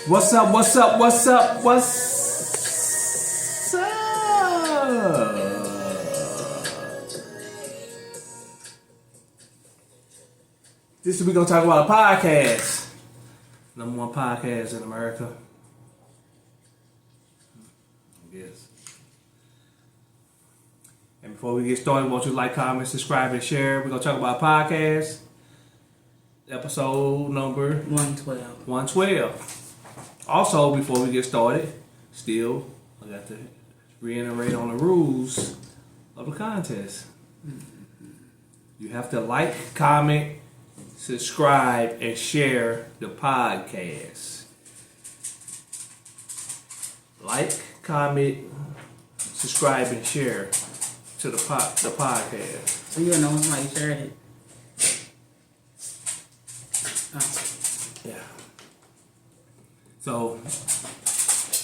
What's up? What's up? What's up? What's up? This week we're gonna talk about a podcast. Number one podcast in America. I guess. And before we get started, won't you like, comment, subscribe, and share? We're gonna talk about a podcast. Episode number 112. 112. Also, before we get started, still, I got to reiterate on the rules of the contest. You have to like, comment, subscribe, and share the podcast. Like, comment, subscribe, and share to the podcast. So you know somebody shared it. Yeah. So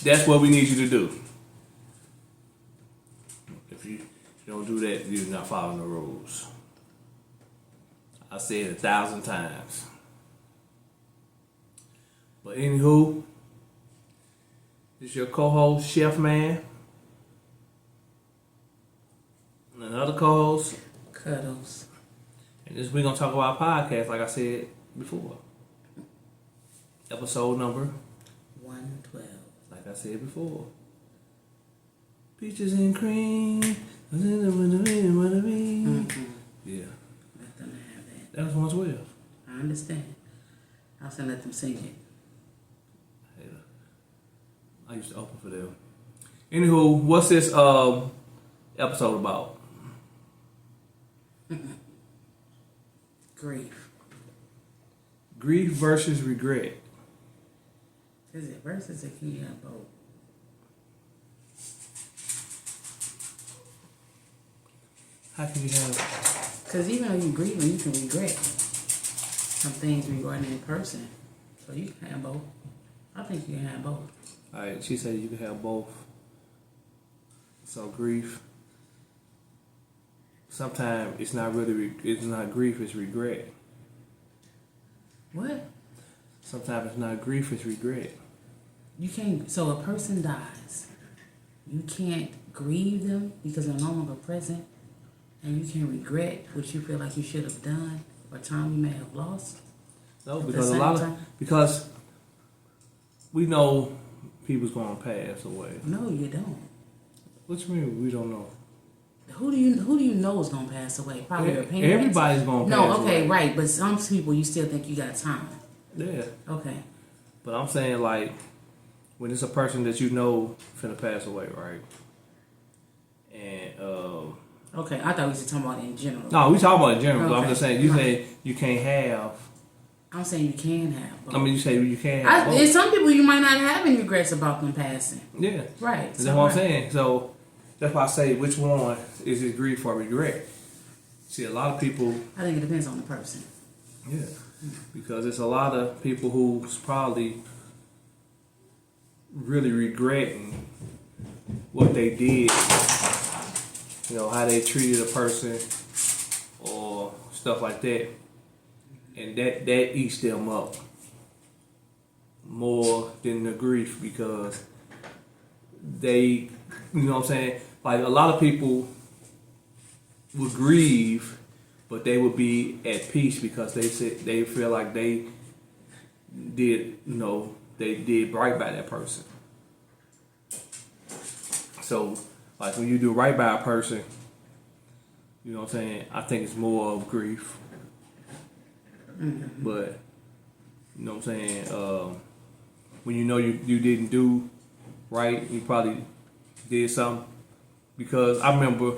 that's what we need you to do. If you don't do that, you're not following the rules. I said it 1,000 times. But anywho, this is your co-host, Chef Man. And another co-host, Cuddles. and this week we're gonna talk about podcast, like I said before. Episode number 112. like I said before. Peaches and cream. Mm-hmm. Yeah. Let them have that. That was 112. I understand. I was gonna let them sing it. Hey, I used to open for them. Anywho, what's this episode about? Grief. Grief versus regret. Is it versus or can you have both? How can you have? Because even though you grieve, you can regret some things regarding a person. So you can have both. I think you can have both. Alright, she said you can have both. So grief. Sometimes it's not really. It's not grief. It's regret. What? Sometimes it's not grief. It's regret. You can't. So a person dies. You can't grieve them because they're no longer present. And you can regret what you feel like you should have done or time you may have lost. No, because because we know people's gonna pass away. No, you don't. What you mean we don't know? Who do you know is gonna pass away? Probably your parents. Everybody's gonna pass No, away. okay, right. But some people you still think you got time. Yeah. Okay. But I'm saying like when it's a person that you know finna pass away, right? And Okay, I thought we were talking about in general. no, we talking about in general. But I'm Okay. just saying you say you can't have. I'm saying you can have both. I mean, you say you can't have. And both. some people you might not have any regrets about them passing. Yeah. Right. That's what I'm saying. So that's why I say which one is it grief or regret? See, a lot of people. I think it depends on the person. Yeah. Because it's a lot of people who's probably really regretting what they did. You know, how they treated a person or stuff like that. And that eats them up more than the grief because they, you know what I'm saying? Like a lot of people would grieve, but they would be at peace because they feel like they did, they did right by that person. So, like when you do right by a person, you know what I'm saying? I think it's more of grief. Mm-hmm. But, you know what I'm saying? When you know you didn't do right, you probably did something. Because I remember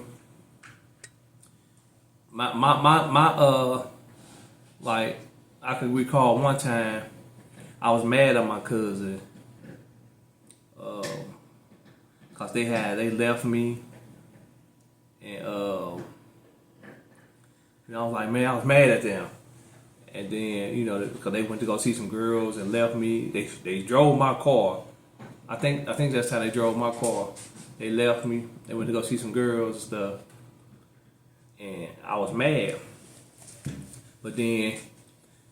like I can recall one time I was mad at my cousin cause they left me and I was like, man, I was mad at them. And then, because they went to go see some girls and left me, they drove my car. I think that's how they drove my car. They left me. They went to go see some girls and stuff. And I was mad. But then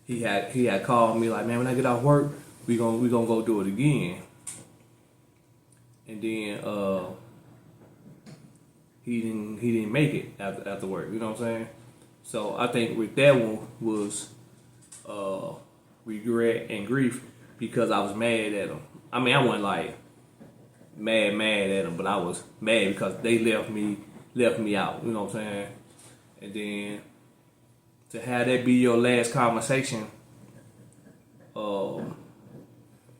he had called me like, man, when I get off work, we gonna go do it again. And then he didn't make it after work. You know what I'm saying? So I think with that one was regret and grief because I was mad at him. I mean, I wasn't like mad at him, but I was mad because they left me out. You know what I'm saying? And then to have that be your last conversation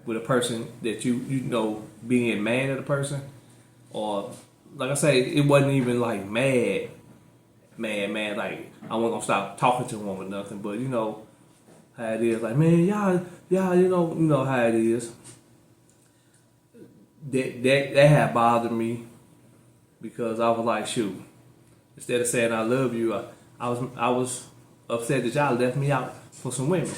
with a person that you know being mad at a person, or like I say, it wasn't even like mad. Like I wasn't gonna stop talking to him or nothing, but you know how it is. Like, man, y'all, you know how it is. That had bothered me because I was like, shoot. Instead of saying I love you, I was upset that y'all left me out for some women.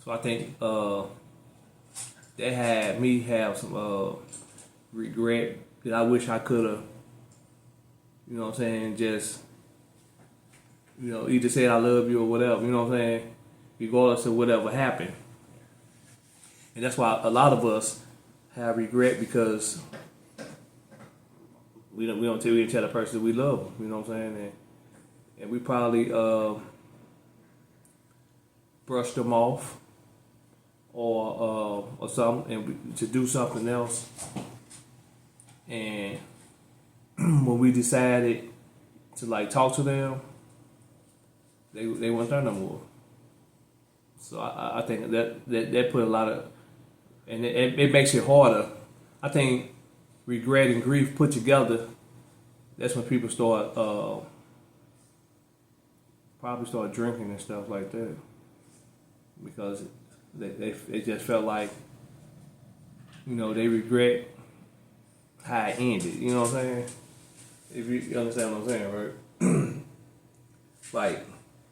So I think that had me have some regret that I wish I could have, you know what I'm saying, just, you know, either said I love you or whatever, you know what I'm saying, regardless of whatever happened. And that's why a lot of us have regret because we don't tell the person we love them, you know what I'm saying, and we probably brushed them off or something, and to do something else. And when we decided to like talk to them, they weren't there no more. So I think that put a lot of, and it makes it harder. I think regret and grief put together, that's when people start probably start drinking and stuff like that, because they just felt like, you know, they regret how it ended. You know what I'm saying? If you understand what I'm saying, right? Like,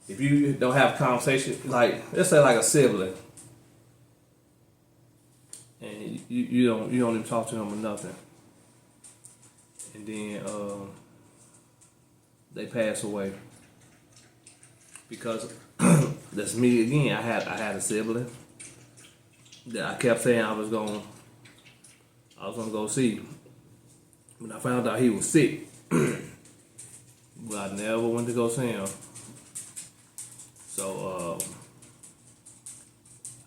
if you don't have a conversation, like let's say like a sibling, and you don't even talk to them or nothing, and then they pass away. Because that's me again. I had a sibling that I kept saying I was gonna go see. When I found out he was sick, but I never went to go see him. So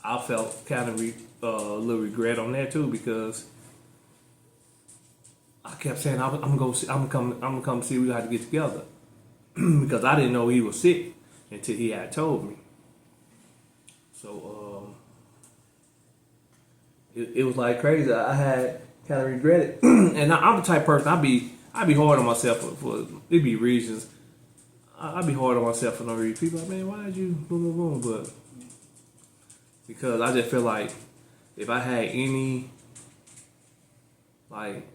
I felt kind of a little regret on that too, because I kept saying I'm gonna come see. We got to get together because I didn't know he was sick until he had told me. So it was like crazy. I had kind of regretted, and I'm the type of person I be hard on myself for it be reasons. I be hard on myself for no reason. People like, man, why did you boom? But because I just feel like if I had any like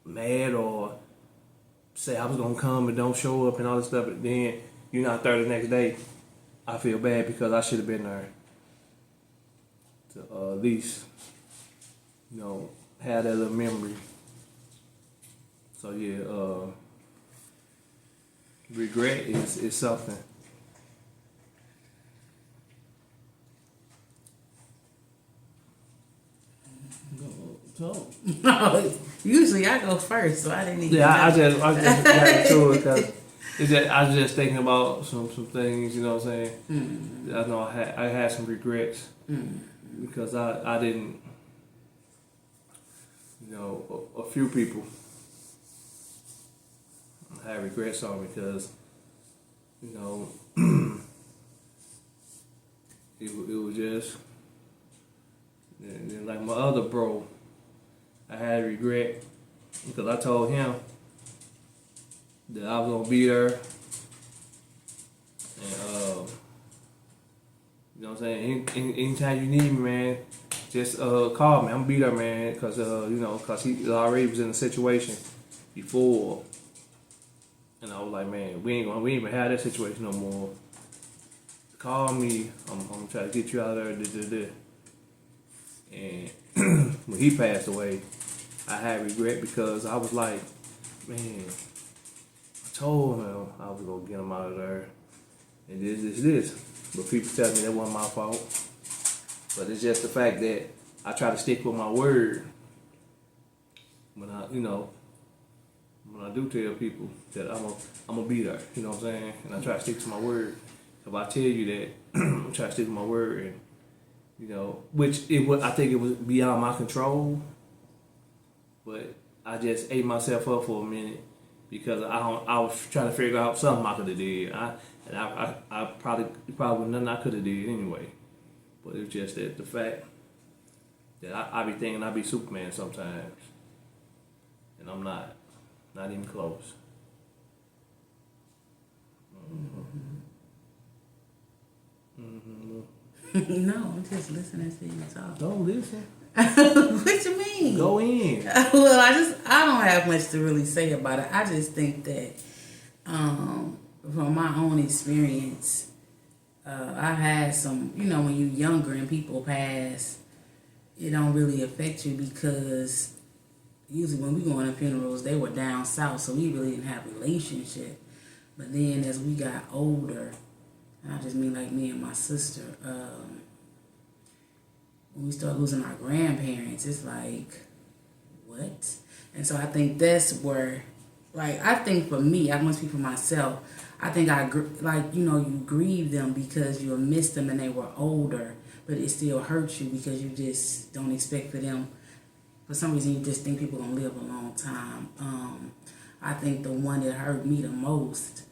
mad or say I was gonna come and don't show up and all this stuff, but then you're not there the next day, I feel bad because I should have been there to at least, you know, have that little memory. So yeah, regret is something. So Usually I go first, so I didn't even. yeah, I just got into it because I was just thinking about some things, you know what I'm saying. Mm-hmm. I know I had some regrets because I didn't, you know, a few people had regrets on because, you know, it was just, and then like my other bro, I had regret because I told him that I was gonna be there, and you know what I'm saying. Anytime you need me, man, just call me. I'm gonna be there, man, because you know, because he already was in a situation before, and I was like, man, we ain't even have that situation no more. Call me. I'm gonna try to get you out of there. And when he passed away, I had regret because I was like, man, I told him I was gonna get him out of there, and this. But people tell me that wasn't my fault. But it's just the fact that I try to stick with my word when when I do tell people that I'm gonna be there. You know what I'm saying? And I try to stick to my word. If I tell you that, I'm trying to stick to my word, and I think it was beyond my control. But I just ate myself up for a minute because I was trying to figure out something I could have did. I probably nothing I could have did anyway. But it's just that the fact that I be thinking I be Superman sometimes, and I'm not even close. No, I'm just listening to you talk. Don't listen. What you mean? Go in. Well, I don't have much to really say about it. I just think that from my own experience, I've had some, when you're younger and people pass, it don't really affect you because usually when we go on funerals, they were down south, so we really didn't have a relationship. But then as we got older, and I just mean like me and my sister, when we start losing our grandparents, it's like, what? And so I think that's where, I think for me, I must speak for myself, I think you grieve them because you miss them and they were older, but it still hurts you because you just don't expect for them. For some reason, you just think people gonna live a long time. I think the one that hurt me the most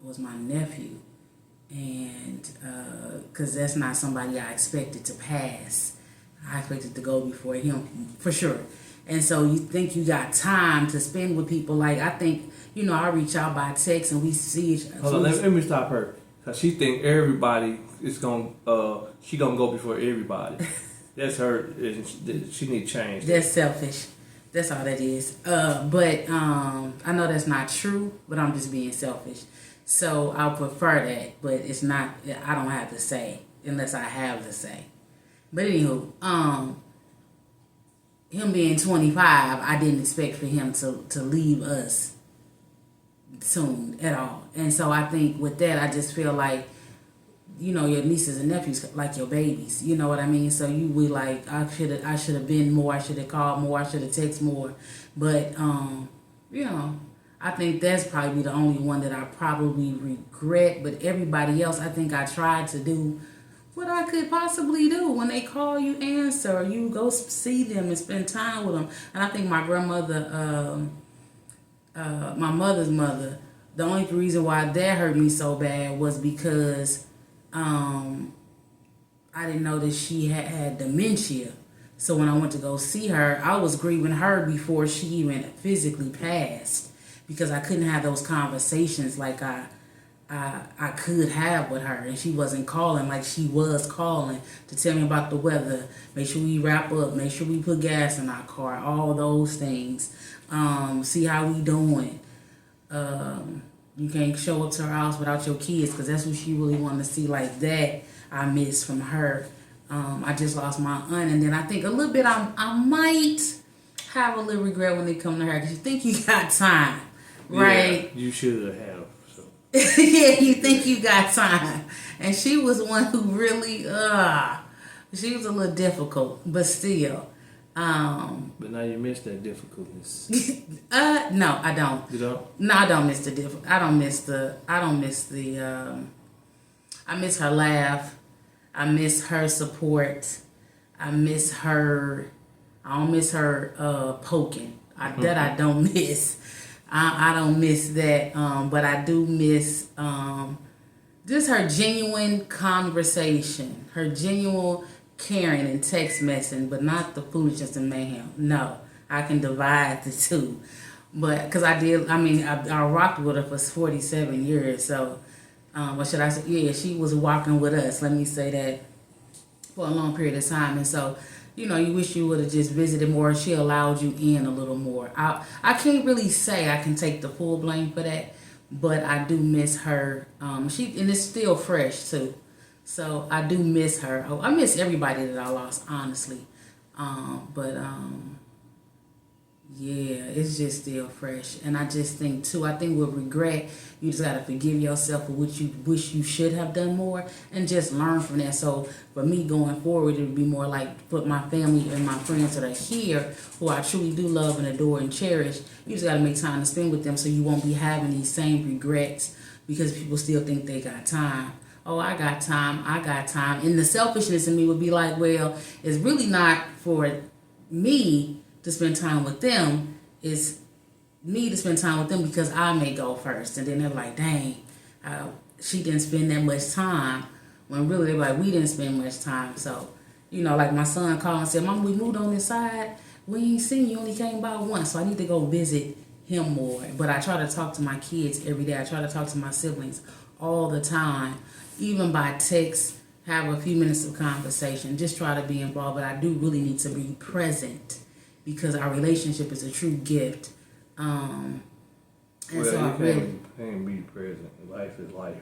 was my nephew, and because that's not somebody I expected to pass. I expected to go before him for sure. And so you think you got time to spend with people. I think, I reach out by text and we see each other. Hold on, let me stop her. Cause she think everybody is she gonna go before everybody. That's her. She need to change. That's selfish. That's all that is. But I know that's not true, but I'm just being selfish. So I'll prefer that, but it's not, I don't have to say unless I have to say. But anywho, him being 25, I didn't expect for him to leave us soon at all. And so I think with that, I just feel like, your nieces and nephews like your babies. You know what I mean? So you be like, I should have been more, I should have called more, I should have texted more. But, I think that's probably the only one that I probably regret. But everybody else, I think I tried to do what I could possibly do. When they call, you answer. You go see them and spend time with them. And I think my grandmother, my mother's mother, the only reason why that hurt me so bad was because I didn't know that she had dementia. So when I went to go see her, I was grieving her before she even physically passed, because I couldn't have those conversations like I could have with her, and she wasn't calling like she was calling to tell me about the weather, make sure we wrap up, make sure we put gas in our car, all those things, see how we doing. You can't show up to her house without your kids, because that's what she really wanted to see. Like that I miss from her. I just lost my aunt, and then I think a little bit I might have a little regret when they come to her, because you think you got time, right? Yeah, you should have. So. Yeah, you think you got time. And she was one who really, she was a little difficult, but still. But now you miss that difficultness. No, I don't. You don't? No, I don't miss the I miss her laugh. I miss her support. I don't miss her poking. That I don't miss. I don't miss that. But I do miss just her genuine conversation, her genuine caring and text messaging, but not the foolishness and mayhem. No, I can divide the two. But because I rocked with her for 47 years. So, what should I say? Yeah, she was walking with us. Let me say that, for a long period of time. And so, you wish you would have just visited more. She allowed you in a little more. I can't really say I can take the full blame for that, but I do miss her. And it's still fresh too. So I do miss her. Oh, I miss everybody that I lost, honestly. Yeah, it's just still fresh. And I just think too, I think with regret, you just gotta forgive yourself for what you wish you should have done more and just learn from that. So for me going forward, it would be more like put my family and my friends that are here who I truly do love and adore and cherish. You just gotta make time to spend with them so you won't be having these same regrets because people still think they got time. Oh, I got time, I got time. And the selfishness in me would be like, well, it's really not for me to spend time with them, is me to spend time with them because I may go first. And then they're like, dang, she didn't spend that much time. When really they're like, we didn't spend much time. So, like my son called and said, Mom, we moved on this side. We ain't seen you, only came by once. So I need to go visit him more. But I try to talk to my kids every day. I try to talk to my siblings all the time. Even by text, have a few minutes of conversation. Just try to be involved. But I do really need to be present because our relationship is a true gift. And well, so I really can't be present. Life is life.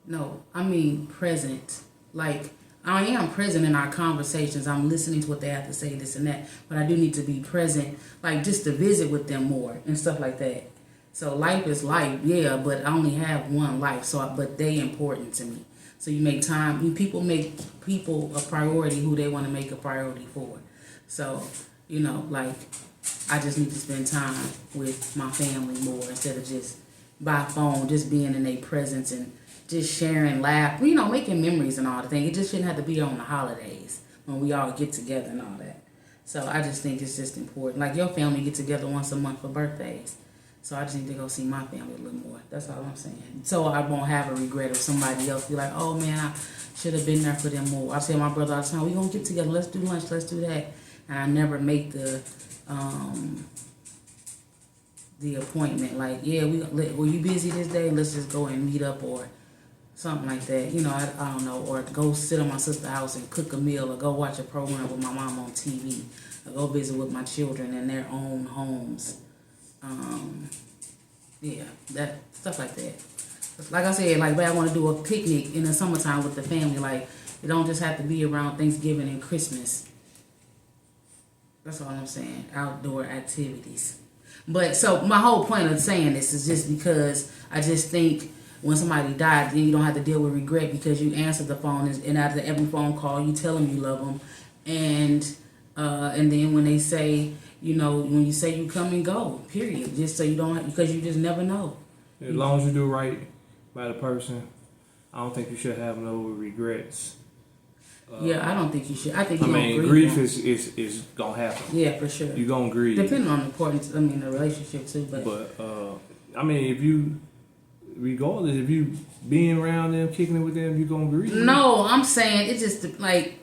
No, I mean present. Like, I am present in our conversations. I'm listening to what they have to say, this and that. But I do need to be present, like just to visit with them more and stuff like that. So life is life, yeah, but I only have one life. But they important to me. So you make time. People make people a priority who they want to make a priority for. So, like, I just need to spend time with my family more instead of just by phone, just being in their presence and just sharing, laugh, making memories and all the things. It just shouldn't have to be on the holidays when we all get together and all that. So I just think it's just important. Like your family get together once a month for birthdays. So I just need to go see my family a little more. That's all I'm saying. So I won't have a regret if somebody else be like, oh man, I should have been there for them more. I tell my brother all the time, we gonna get together, let's do lunch, let's do that. And I never make the appointment. Like, yeah, were you busy this day? Let's just go and meet up or something like that. I don't know. Or go sit on my sister's house and cook a meal or go watch a program with my mom on TV or go visit with my children in their own homes. Yeah, that stuff like that. Like I said, like, but I want to do a picnic in the summertime with the family. Like, it don't just have to be around Thanksgiving and Christmas. That's all I'm saying. Outdoor activities. But so my whole point of saying this is just because I just think when somebody died, then you don't have to deal with regret because you answer the phone and after every phone call you tell them you love them, and then when they say, when you say you come and go, period, just so you don't because you just never know. As long as you do right by the person, I don't think you should have no regrets. Yeah, I don't think you should. I think grief is gonna happen. Yeah, for sure. You're gonna grieve. Depending on the importance, the relationship too. But if you, regardless, if you being around them, kicking it with them, you're gonna grieve. No, I'm saying it's just like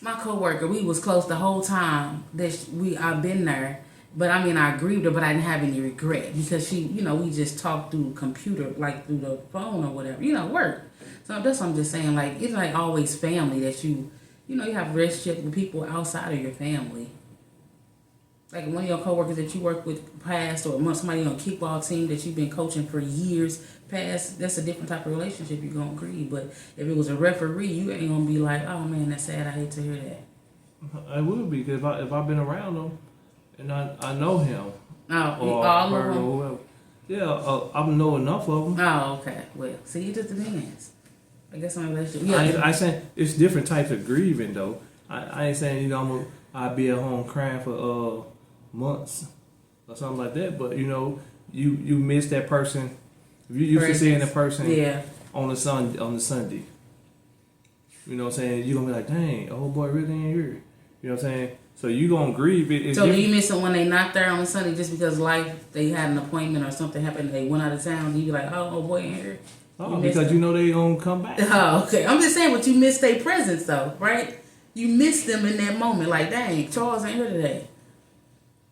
my coworker. We was close the whole time that I've been there. But I grieved her, but I didn't have any regret because she, we just talked through computer, like through the phone or whatever, work. So that's what I'm just saying. Like, it's like always family that you have a relationship with people outside of your family. Like one of your coworkers that you work with past, or somebody on a kickball team that you've been coaching for years past, that's a different type of relationship you're going to grieve. But if it was a referee, you ain't going to be like, oh man, that's sad, I hate to hear that. I would be, because if I've been around them and I know him. Oh, or all her, of them? or whoever. Yeah, I know enough of them. Oh, okay. Well, see, it just depends. I guess my relationship. Yeah, I saying it's different types of grieving though. I ain't saying I'll be at home crying for months or something like that. But you miss that person. If you used to seeing that person on the Sunday. You know what I'm saying? You're gonna be like, dang, old boy really ain't here. You know what I'm saying? So you gonna grieve it. So do you miss them when they not there on a Sunday just because they had an appointment or something happened, they went out of town, you be like, oh boy ain't here? Oh, because they gonna come back. Oh, okay. I'm just saying, but you missed their presence though, right? You missed them in that moment. Like, dang, Charles ain't here today.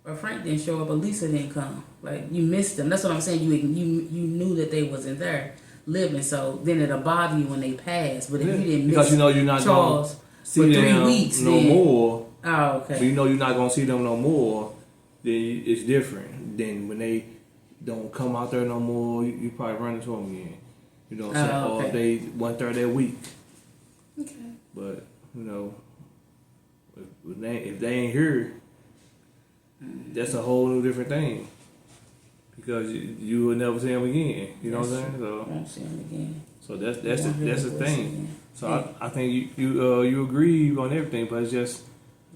Or Frank didn't show up, or Lisa didn't come. Like, you missed them. That's what I'm saying. You knew that they wasn't there living, so then it'll bother you when they pass. But if you didn't miss because you're not Charles gonna see for 3 them weeks, no more. Oh, okay. So you're not gonna see them no more. Then it's different. Then when they don't come out there no more, you probably run into them again. You know what I'm saying? Okay. Or they went there that week. Okay. But if they ain't here, that's a whole new different thing. Because you will never see them again. You know what I'm saying? So won't see them again. So that's the thing. So Yeah. I think you grieve on everything, but it's just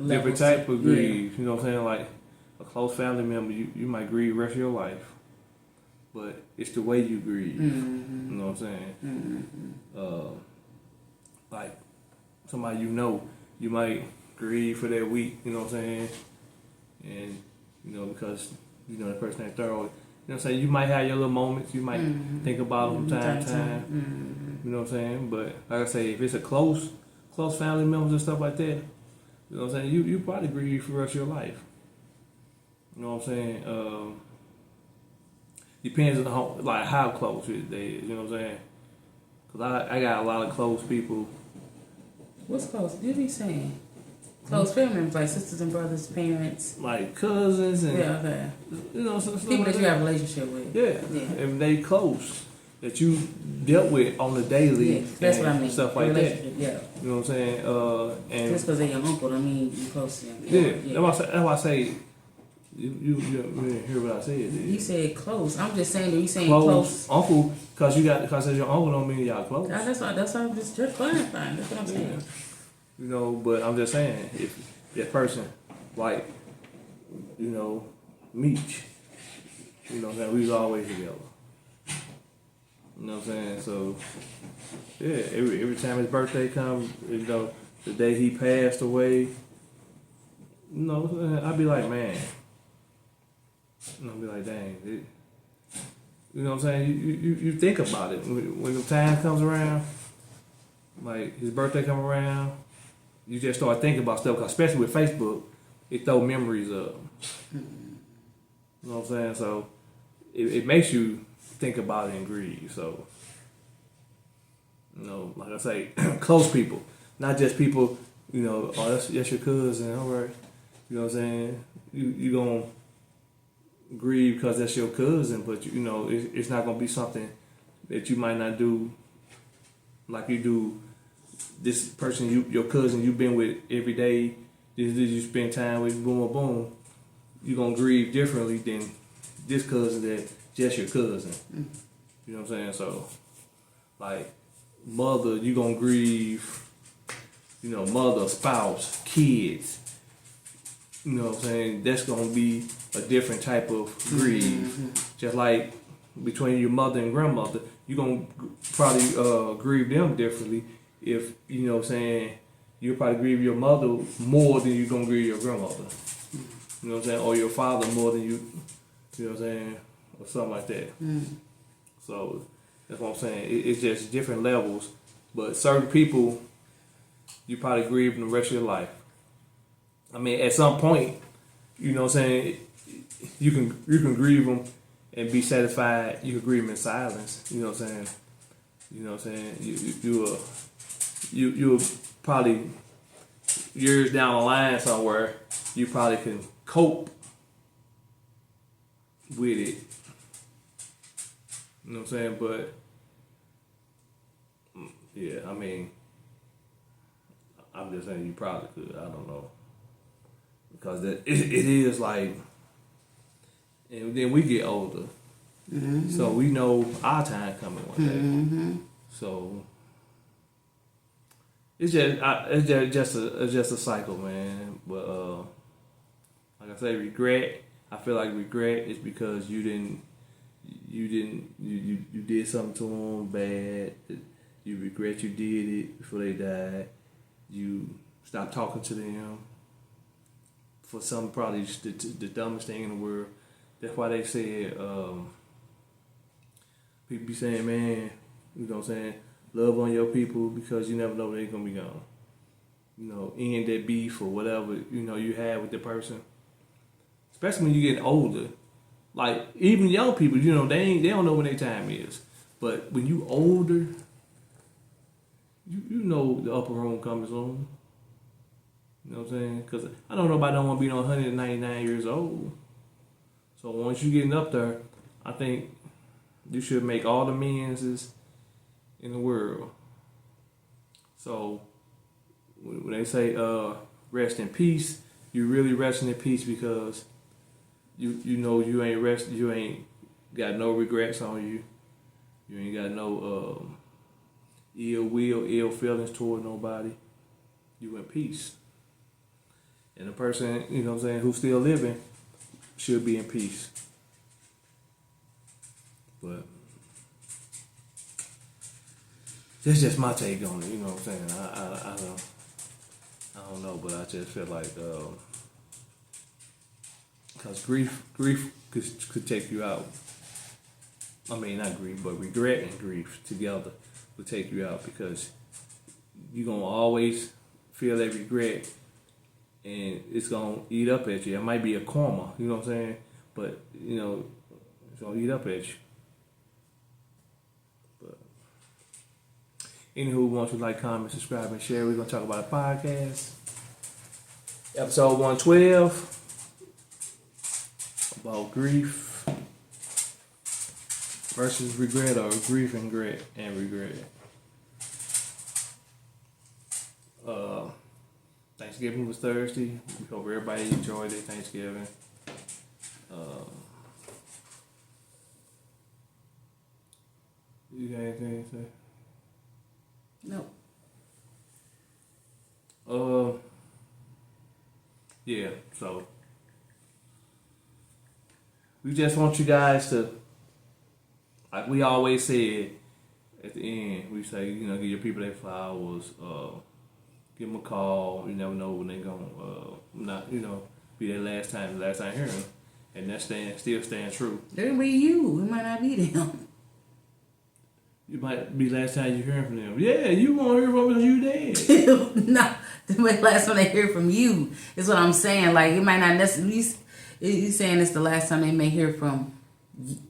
different type of grieve. Yeah. You know what I'm saying? Like a close family member, you might grieve the rest of your life, but it's the way you grieve. Mm-hmm. You know what I'm saying? Mm-hmm. Like somebody you might grieve for that week. You know what I'm saying? And because the person ain't thorough. You know what I'm saying? You might have your little moments. You might think about them from time to time. Mm-hmm. You know what I'm saying? But like I say, if it's a close family members and stuff like that, you know what I'm saying? You probably grieve for the rest of your life. You know what I'm saying? Depends on how close they is. You know what I'm saying? Because I got a lot of close people. What's close? What are you saying? Close family members, like sisters and brothers, parents. Like cousins and Okay. stuff People like that you have a relationship with. Yeah. And they close that you dealt with on the daily. Yeah, that's what I mean. Stuff like that. Yeah. You know what I'm saying? And just because they're your uncle, don't mean you close to them. Yeah. That's why I say you didn't hear what I said. You said close. I'm just saying that you saying close. close. Uncle, because it's your uncle don't mean y'all close. That's why I'm just clarifying. That's what I'm saying. But I'm just saying, if that person, like, Meech, we was always together. You know what I'm saying? So, yeah, every time his birthday comes, the day he passed away, I'd be like, man. I'd be like, dang. You know what I'm saying? You think about it. When the time comes around, like his birthday come around, you just start thinking about stuff, cause especially with Facebook, it throw memories up. You know what I'm saying? So it makes you think about it and grieve. So, like I say, close people, not just people, that's your cousin, all right. You know what I'm saying? You gonna grieve because that's your cousin, but it's not gonna be something that you might not do like you do this person, your cousin you've been with every day, this you spend time with, boom, boom, boom. You're gonna grieve differently than this cousin that just your cousin. You know what I'm saying? So, like, mother, you gonna grieve, mother, spouse, kids. You know what I'm saying? That's gonna be a different type of grieve. Just like between your mother and grandmother, you're gonna probably grieve them differently. If you know what I'm saying, you'll probably grieve your mother more than you're gonna grieve your grandmother. You know what I'm saying? Or your father more than you know what I'm saying? Or something like that. So that's what I'm saying. It's just different levels. But certain people, you probably grieve them the rest of your life. I mean, at some point, you know what I'm saying, you can grieve them and be satisfied. You can grieve them in silence. You know what I'm saying? You know what I'm saying? You'll probably years down the line somewhere, you probably can cope with it. You know what I'm saying? But yeah, I mean, I'm just saying you probably could. I don't know. Because it is like, and then we get older, so we know our time coming one day. So it's just a cycle, man. But like I say, regret. I feel like regret is because you did something to them bad. You regret you did it before they died. You stopped talking to them. For some, probably the dumbest thing in the world. That's why they said, people be saying, man, you know what I'm saying, love on your people because you never know when they're going to be gone. End that beef or whatever, you have with the person. Especially when you're getting older. Like, even young people, they don't know when their time is. But when you older, you know the upper room comes on. You know what I'm saying? Because I don't know nobody don't want to be 199 years old. So once you're getting up there, I think you should make all the amends in the world. So when they say rest in peace, you're really resting in peace because you know you ain't rest. You ain't got no regrets on you. You ain't got no ill will, ill feelings toward nobody. You in peace. And the person, you know what I'm saying, who's still living should be in peace. But that's just my take on it, you know what I'm saying? I don't know, but I just feel like because grief could take you out. I mean, not grief, but regret and grief together will take you out, because you're going to always feel that regret, and it's going to eat up at you. It might be a karma, you know what I'm saying? But, you know, it's going to eat up at you. But anywho, want you to like, comment, subscribe, and share. We're going to talk about a podcast. Episode 112. About grief versus regret, or grief and regret. Thanksgiving was Thursday. We hope everybody enjoyed their Thanksgiving. You got anything to say? No. Yeah, so we just want you guys to, like we always said at the end, we say, you know, give your people their flowers, give them a call. You never know when they're going to not, you know, be their last time hearing them. And that still stands true. They might be you. It might not be them. You might be last time you hear from them. Yeah, you won't hear from them because you dead. No, the last time they hear from you is what I'm saying. Like, it might not necessarily. You saying it's the last time they may hear from.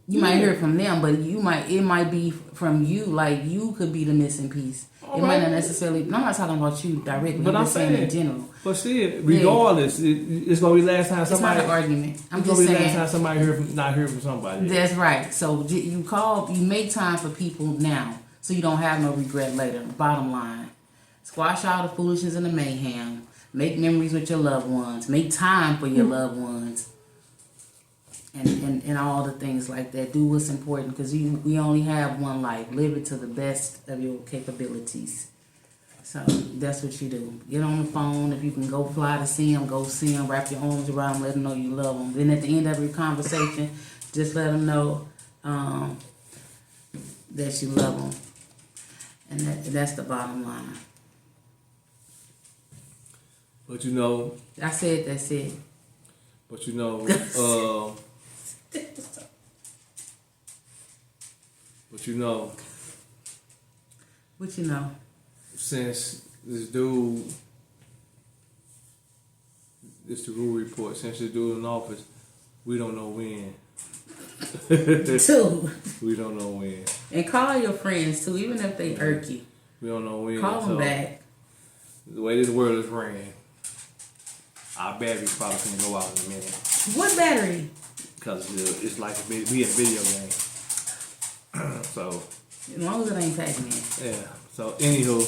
You might hear from them, but it might be from you. Like, you could be the missing piece. It might not necessarily. I'm not talking about you directly. But I'm just saying in general. But still, regardless, it's gonna be the last time somebody. It's not an argument. I'm it's just gonna be saying. the last time somebody not hear from somebody. That's right. So you make time for people now, so you don't have no regret later. Bottom line, squash all the foolishness and the mayhem. Make memories with your loved ones. Make time for your loved ones. And all the things like that. Do what's important, because we only have one life. Live it to the best of your capabilities. So that's what you do. Get on the phone. If you can go fly to see them, go see them. Wrap your arms around them. Let them know you love them. Then at the end of every conversation, just let them know that you love them. And that's the bottom line. But you know. I said that's it. But you know. But you know. What you know? Since this dude, the rule report, since this dude in office, we don't know when. Dude. We don't know when. And call your friends too, even if they irk you. We don't know when. Call them back. The way this world is ran, our battery's probably gonna go out in a minute. What battery? Because it's like we in a video game. So. As long as it ain't Pac-Man. Yeah. So, anywho,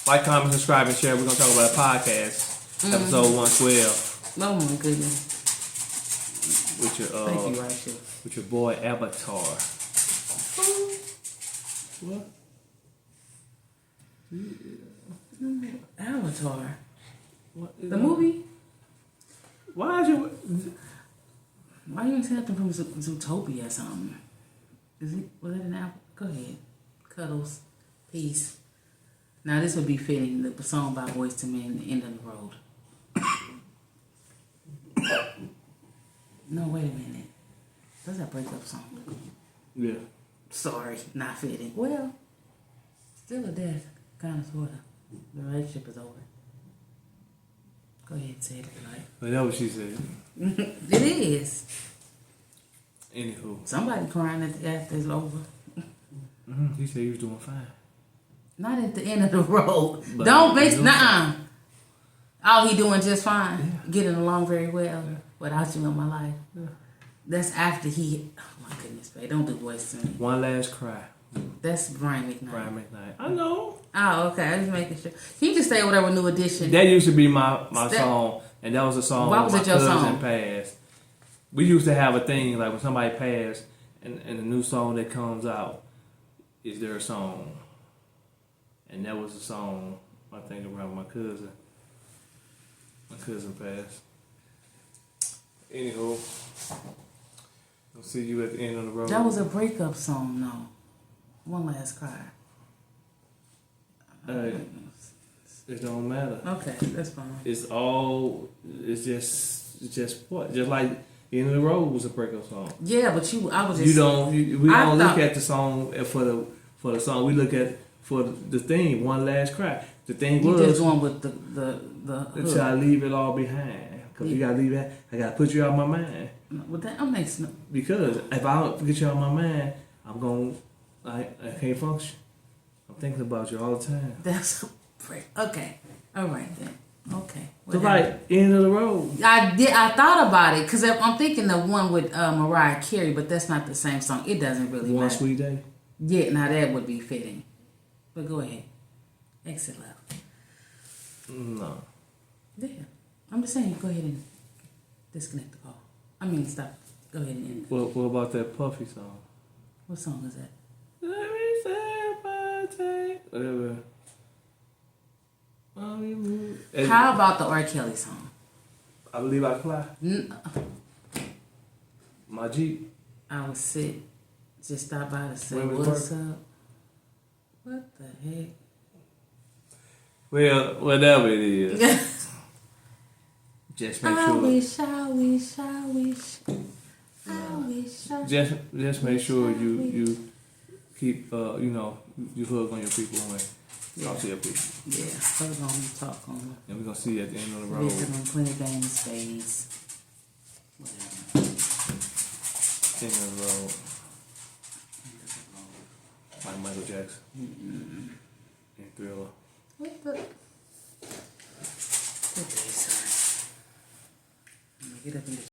like, comment, subscribe, and share. We're going to talk about a podcast, episode 112. Oh, my goodness. With your, Thank you, Rachel. with your boy, Avatar. What? Avatar. What The movie? Why you say something from Zootopia or something? Was it an apple? Go ahead. Cuddles. Peace. Now this would be fitting. The song by Boyz II Men, The End of the Road. No, wait a minute. That's a breakup song. Yeah. Sorry, not fitting. Well, still a death. Kind of, sort of. The relationship is over. Go ahead and say it tonight. But that's what she said. It is. Anywho. Somebody crying after it's over. He said he was doing fine. Not at the end of the road. But Don't mix. Nuh-uh. Oh, he doing just fine. Yeah. Getting along very well without you in my life. Yeah. That's after he. Oh my goodness, babe. Don't do Boyz II Men. One last cry. That's Brian McKnight. Brian McKnight. I know. Oh, okay. I was just making sure. Can you just say whatever New Edition? That used to be my song, and that was a song. Why was it your song? Passed, we used to have a thing like when somebody passed and a new song that comes out is their song. And that was a song I think around my cousin. My cousin passed. Anywho, I'll see you at the end of the road. That was a breakup song, though. One Last Cry. It don't matter. Okay, that's fine. It's just what? Just like the end of the road was a breakup song. Yeah, but we We don't don't look at the song for the song. We look at for the theme, One Last Cry. The thing you was just going with the until I leave it all behind. Cause you gotta leave it. I gotta put you out of my mind. Well, that makes no. Because if I don't get you out of my mind, I can't function. I'm thinking about you all the time. That's okay. All right then. Okay. So like end of the road. I thought about it because I'm thinking the one with Mariah Carey, but that's not the same song. It doesn't really One matter. Sweet Day. Yeah, now that would be fitting. But go ahead. Exit left. No. Yeah. I'm just saying, go ahead and disconnect the call. I mean, stop. Go ahead and end it. What about that Puffy song? What song is that? Let me say my take. Whatever. How about the R. Kelly song? I Believe I Fly. My Jeep. I was sick. Just stop by to say Women's what's work. up. What the heck? Well, whatever it is. Just make I sure. wish. Just make sure you keep you hug on your people when you talk to your people. Yeah, hug on them, talk on them. And we're gonna see you at the end of the road. Visit them, play games, spades. Whatever. End of the road. Like Michael Jackson. And Thriller. What the? Good day, sir. Get up and get